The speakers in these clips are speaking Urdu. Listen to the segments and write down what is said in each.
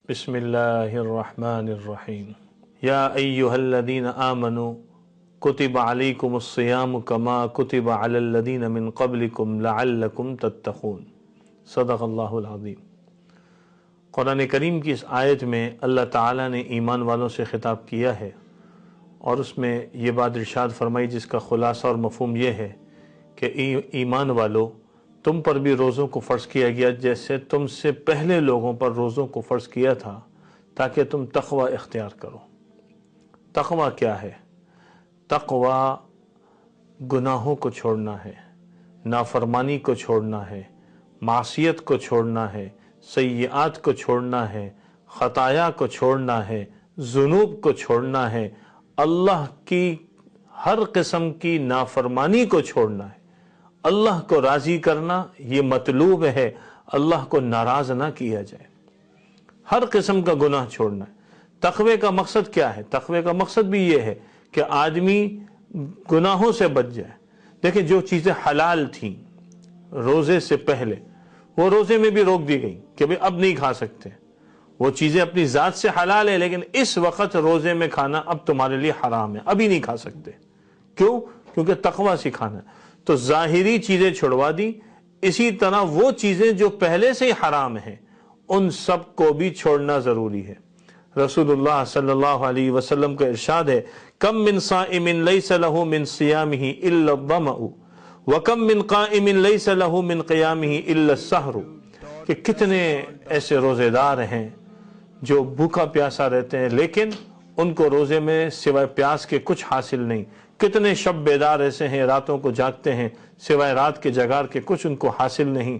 بسم اللہ الرحمن الرحیم یا ایہا الذین آمنوا کتب علیکم الصیام کما کتب علی الذین من قبلکم لعلکم تتقون۔ صدق اللہ العظیم۔ قرآن کریم کی اس آیت میں اللہ تعالیٰ نے ایمان والوں سے خطاب کیا ہے اور اس میں یہ بات ارشاد فرمائی جس کا خلاصہ اور مفہوم یہ ہے کہ ایمان والو، تم پر بھی روزوں کو فرض کیا گیا جیسے تم سے پہلے لوگوں پر روزوں کو فرض کیا تھا تاکہ تم تقوی اختیار کرو۔ تقوی کیا ہے؟ تقوی گناہوں کو چھوڑنا ہے، نافرمانی کو چھوڑنا ہے، معصیت کو چھوڑنا ہے، سیئات کو چھوڑنا ہے، خطایا کو چھوڑنا ہے، ذنوب کو چھوڑنا ہے، اللہ کی ہر قسم کی نافرمانی کو چھوڑنا ہے۔ اللہ کو راضی کرنا یہ مطلوب ہے، اللہ کو ناراض نہ کیا جائے۔ ہر قسم کا گناہ چھوڑنا ہے۔ تقوی کا مقصد کیا ہے؟ تقوی کا مقصد بھی یہ ہے کہ آدمی گناہوں سے بچ جائے۔ دیکھیں، جو چیزیں حلال تھیں روزے سے پہلے وہ روزے میں بھی روک دی گئی کہ بھئی اب نہیں کھا سکتے۔ وہ چیزیں اپنی ذات سے حلال ہے لیکن اس وقت روزے میں کھانا اب تمہارے لیے حرام ہے، ابھی نہیں کھا سکتے۔ کیوں؟ کیونکہ تقوی سکھانا ہے۔ تو ظاہری چیزیں چھڑوا دی، اسی طرح وہ چیزیں جو پہلے سے ہی حرام ہیں ان سب کو بھی چھوڑنا ضروری ہے۔ رسول اللہ صلی اللہ علیہ وسلم کا ارشاد ہے، کم من صائم لیس له من صیامہ الا الظمأ وکم من قائم لیس له من قیامہ الا السحر، کہ کتنے ایسے روزے دار ہیں جو بھوکا پیاسا رہتے ہیں لیکن ان کو روزے میں سوائے پیاس کے کچھ حاصل نہیں۔ کتنے شب بیدار ایسے ہیں، راتوں کو جاگتے ہیں، سوائے رات کے جگار کے کچھ ان کو حاصل نہیں۔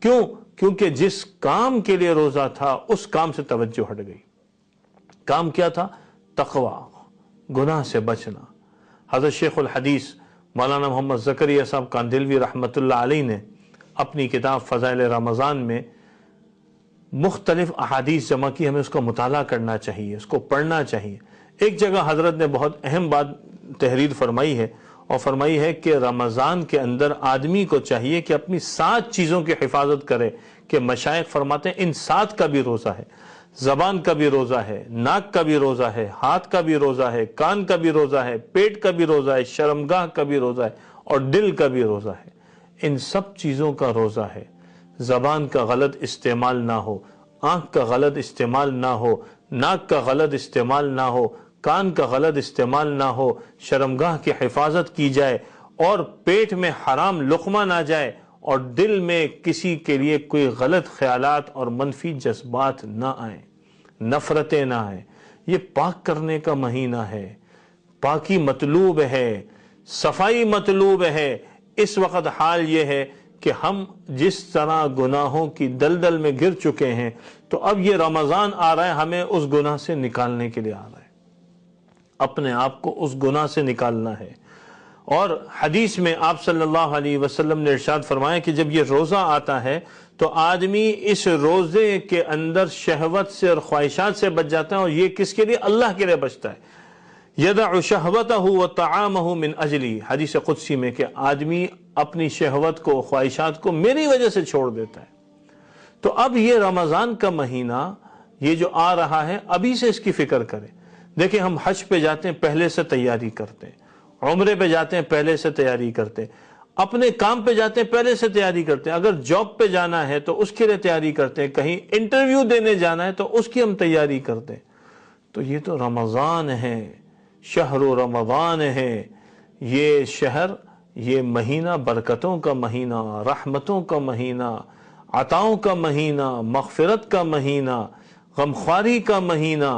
کیوں؟ کیونکہ جس کام کے لیے روزہ تھا اس کام سے توجہ ہٹ گئی۔ کام کیا تھا؟ تقوی، گناہ سے بچنا۔ حضرت شیخ الحدیث مولانا محمد زکریا صاحب کاندھلوی رحمۃ اللہ علیہ نے اپنی کتاب فضائل رمضان میں مختلف احادیث جمع کی، ہمیں اس کا مطالعہ کرنا چاہیے، اس کو پڑھنا چاہیے۔ ایک جگہ حضرت نے بہت اہم بات تحریر فرمائی ہے اور فرمائی ہے کہ رمضان کے اندر آدمی کو چاہیے کہ اپنی 7 چیزوں کی حفاظت کرے، کہ مشائخ فرماتے ہیں ان 7 کا بھی روزہ ہے۔ زبان کا بھی روزہ ہے، ناک کا بھی روزہ ہے، ہاتھ کا بھی روزہ ہے، کان کا بھی روزہ ہے، پیٹ کا بھی روزہ ہے، شرمگاہ کا بھی روزہ ہے اور دل کا بھی روزہ ہے۔ ان سب چیزوں کا روزہ ہے۔ زبان کا غلط استعمال نہ ہو، آنکھ کا غلط استعمال نہ ہو، ناک کا غلط استعمال نہ ہو، کان کا غلط استعمال نہ ہو، شرمگاہ کی حفاظت کی جائے اور پیٹ میں حرام لقمہ نہ جائے اور دل میں کسی کے لیے کوئی غلط خیالات اور منفی جذبات نہ آئیں، نفرتیں نہ آئیں۔ یہ پاک کرنے کا مہینہ ہے، پاکی مطلوب ہے، صفائی مطلوب ہے۔ اس وقت حال یہ ہے کہ ہم جس طرح گناہوں کی دلدل میں گر چکے ہیں تو اب یہ رمضان آ رہا ہے، ہمیں اس گناہ سے نکالنے کے لیے آ رہا ہے، اپنے آپ کو اس گناہ سے نکالنا ہے۔ اور حدیث میں آپ صلی اللہ علیہ وسلم نے ارشاد فرمایا کہ جب یہ روزہ آتا ہے تو آدمی اس روزے کے اندر شہوت سے اور خواہشات سے بچ جاتا ہے، اور یہ کس کے لیے؟ اللہ کے لیے بچتا ہے۔ یدع شہوتہ وطعامہ من اجلی، حدیث قدسی میں کہ آدمی اپنی شہوت کو، خواہشات کو میری وجہ سے چھوڑ دیتا ہے۔ تو اب یہ رمضان کا مہینہ یہ جو آ رہا ہے ابھی سے اس کی فکر کریں۔ دیکھیں، ہم حج پہ جاتے ہیں پہلے سے تیاری کرتے ہیں، عمرے پہ جاتے ہیں پہلے سے تیاری کرتے ہیں، اپنے کام پہ جاتے ہیں پہلے سے تیاری کرتے ہیں، اگر جاب پہ جانا ہے تو اس کے لیے تیاری کرتے ہیں، کہیں انٹرویو دینے جانا ہے تو اس کی ہم تیاری کرتے ہیں۔ تو یہ تو رمضان ہے، شہر رمضان ہے، یہ شہر، یہ مہینہ برکتوں کا مہینہ، رحمتوں کا مہینہ، عطاؤں کا مہینہ، مغفرت کا مہینہ، غمخواری کا مہینہ،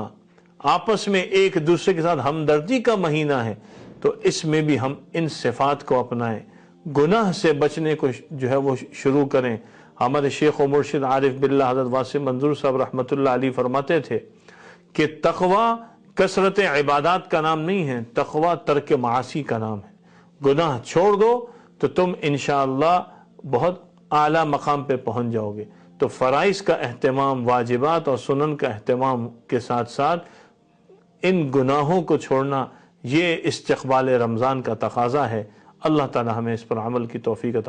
آپس میں ایک دوسرے کے ساتھ ہمدردی کا مہینہ ہے۔ تو اس میں بھی ہم ان صفات کو اپنائیں، گناہ سے بچنے کو جو ہے وہ شروع کریں۔ ہمارے شیخ و مرشد عارف باللہ حضرت واسع منظور صاحب رحمۃ اللہ علیہ فرماتے تھے کہ تقوی کثرت عبادات کا نام نہیں ہے، تقوی ترک معاصی کا نام ہے۔ گناہ چھوڑ دو تو تم انشاءاللہ بہت اعلیٰ مقام پہ پہنچ جاؤ گے۔ تو فرائض کا اہتمام، واجبات اور سنن کا اہتمام کے ساتھ ساتھ ان گناہوں کو چھوڑنا، یہ استقبال رمضان کا تقاضا ہے۔ اللہ تعالی ہمیں اس پر عمل کی توفیق عطا